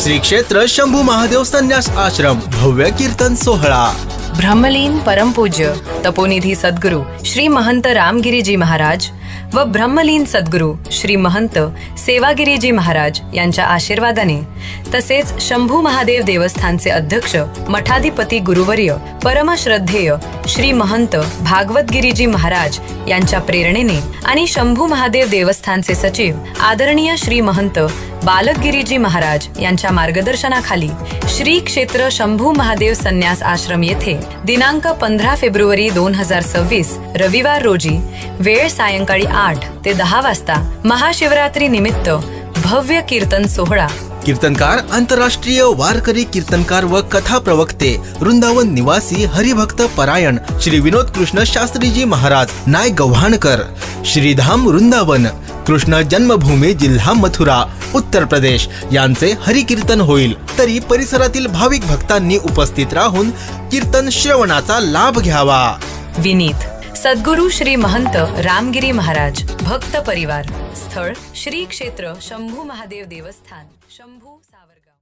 श्री क्षेत्र शंभू महादेव संन्यास आश्रम भव्य कीर्तन सोहळा। ब्रह्मलीन परमपूज्य तपोनिधी सद्गुरु श्री महंत रामगिरीजी महाराज व ब्रह्मलीन सद्गुरु श्री महंत सेवागिरीजी महाराज यांच्या आशीर्वादाने तसेच शंभू महादेव देवस्थानचे अध्यक्ष मठाधिपती गुरुवर्य परमश्रद्धेय श्री महंत भागवतगिरीजी महाराज यांच्या प्रेरणेने आणि शंभू महादेव देवस्थानचे सचिव आदरणीय श्री महंत बालकगिरीजी महाराज यांच्या मार्गदर्शनाखाली श्री क्षेत्र शंभू महादेव संन्यास आश्रम येथे दिनांक 15 फेब्रुवारी 2026 रविवार रोजी वेळ सायंकाळी 8 ते 10 वाजता महाशिवरात्री निमित्त भव्य कीर्तन सोहळा। कीर्तनकार आंतरराष्ट्रीय वारकरी कीर्तनकार व कथा प्रवक्ते वृंदावन निवासी हरिभक्त परायण श्री विनोद कृष्ण शास्त्रीजी महाराज नाय गव्हाणकर श्रीधाम वृंदावन कृष्ण जन्मभूमी जिल्हा मथुरा उत्तर प्रदेश यांचे हरिकीर्तन होईल। तरी परिसरातील भाविक भक्तांनी उपस्थित राहून कीर्तन श्रवणाचा लाभ घ्यावा। विनीत सद्गुरु श्री महंत रामगिरी महाराज भक्त परिवार स्थळ श्री क्षेत्र शंभू महादेव देवस्थान शंभू सावरगाव।